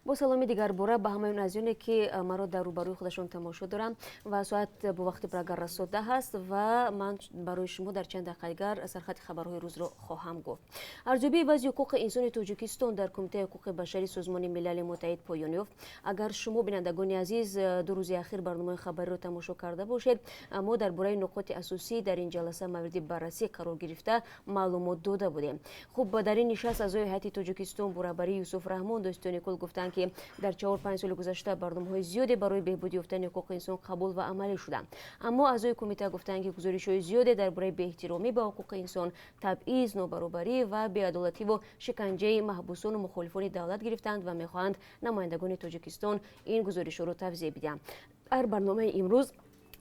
با سلامی دیگر باره به همه عزیزانی که مرا در روبروی خودشون تماشا دارم و ساعت با وقت برگر رسیده هست و من برای شما در چند دقیقه دیگر سرخط خبرهای روز را خواهم گفت. ارزیابی وضع حقوق انسان تاجیکستان در کمیته حقوق بشری سازمان ملل متحد پایان یافت. اگر شما بینندگان عزیز دو روز اخیر برنامه خبری را تماشا کرده باشید، ما درباره نکات اساسی در این جلسه مورد بررسی قرار گرفته معلومات داده بودیم. خب در این نشست اعضای هیئت تاجیکستان برابری یوسف رحمان دوستان کل گفتند که در 4-5 سال گذشته برنامه‌های زیادی برای بهبود یافتن حقوق انسان قبول و عملی شدند. اما اعضای کمیته گفتند که گزارش‌های زیادی درباره بی‌احترامی به حقوق انسان، تبعیض، نابرابری و بی‌عدالتی و شکنجه محبوسان و مخالفان دولت گرفتند و می‌خواهند نمایندگان تاجیکستان این گزارش‌ها را توضیح بدهند. در برنامه امروز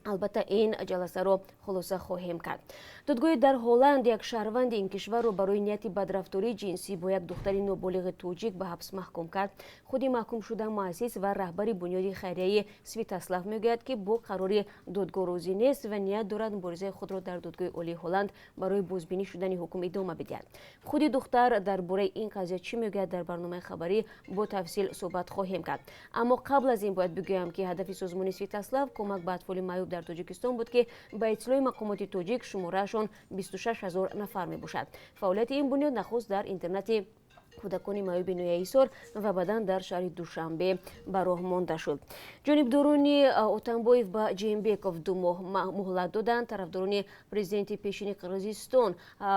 البته این جلسه رو خلاصه خواهیم کرد. دادگاه در هلند یک شهروند این کشور رو برای نیت بدرفتاری جنسی با یک دختر نابالغ توجیک به حبس محکوم کرد. خودی محکوم شده مؤسس و رهبر بنیاد خیریه سویتاسلاو میگوید که با قرار دادگاه راضی نیست و نیت دارد مبارزه خود را در دادگاه عالی هلند برای بازبینی شدن حکم ادامه بدهد. خودی دختر درباره این قضیه چی میگوید در برنامه خبری با تفصیل صحبت خواهیم کرد. اما قبل از این باید بگویم که هدف سازمان سویتاسلاو کمک به اطفال معیوب در تاجیکستان بود که به اطلاع مقامات تاجیک شمارهشان 26,000 نفر می باشد. فعالیت این بنیاد نخست در اینترنت کودکان معیوب نویسار و بعداً در شهر دوشنبه به راه مانده شد. جانبداران اتنبایف به جیمبکوف 2 ماه مهلت دادند. طرفداران پرزیدنت پیشین قرقیزستان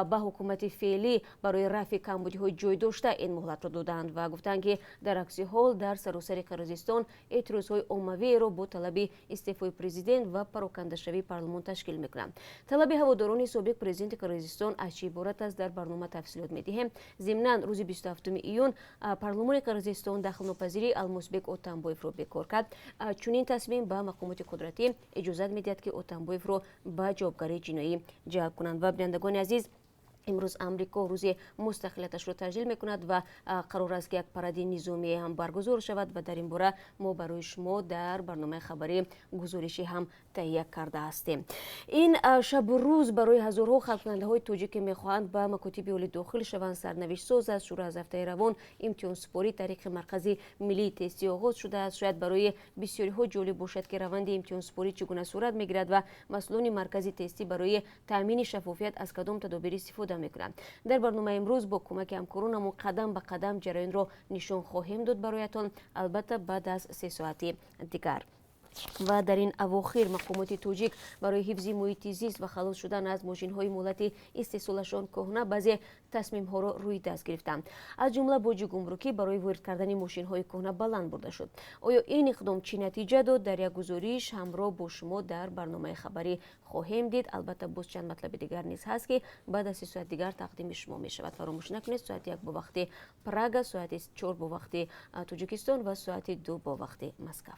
به حکومت فعلی برای رفع کمبودی‌های جای داشته این مهلت را دادند و گفتند که در عکس حال در سراسر قرقیزستان اعتراضهای عمومی را با طلب استعفای پرزیدنت و پراکنده شوی پارلمان تشکیل می‌کنند. طلب هواداران سابق پرزیدنت قرقیزستان از چه عبارت است در برنامه تفصیلات می‌دهیم. ضمناً روز 27 ایون پارلمان قرقیزستان دخل‌ناپذیری المسبک اتنبایف را بکار کرد. چنین تصمیم به مقامات قدرتی اجازه می‌دهد که اتنبایف را به جوابگری جنایی جلب کنند. و بینندگان عزیز، امروز امریکا روز مستقلیتش را تجلیل میکند و قرار است که یک پرده نظامی هم برگزار شود و در این باره ما برای شما در برنامه خبری گزارشی هم تهیه کرده هستیم. این شب و روز برای هزارها خلق کننده های تاجیک میخواهند به مکاتب عالی داخل شوند سرنوشت ساز است. شروع از هفته روان امتحان سپاری طریق مرکز ملی تستی آغاز شده است. شاید برای بسیاری ها جالب باشد که روند امتحان سپاری چگونه صورت میگیرد و مسئولان مرکز تستی برای تامین شفافیت از کدام تدابیر استفاده میکنند. در برنامه امروز با کمک همکارانمون قدم به قدم جریان را نشان خواهیم داد برایتان، البته بعد از 3 ساعت دیگر. و در این اواخر مقامات تاجیک برای حفظ محیط زیست و خلاص شدن از ماشین‌های مولت استحصالشان کهنه بعضی تصمیم‌ها را روی دست گرفتند. از جمله باج گمرکی برای وارد کردن ماشین‌های کهنه بلند برده شد. آیا این اقدام چه نتیجه داد؟ در یک گزارش همراه با شما در برنامه خبری خواهیم دید. البته باز چند مطلب دیگر نیز هست که بعد از 3 ساعت دیگر تقدیم شما می شود. فراموش نکنید ساعت 1 با وقت پراگ، ساعت 4 با وقت تاجیکستان و ساعت 2 با وقت مسکو.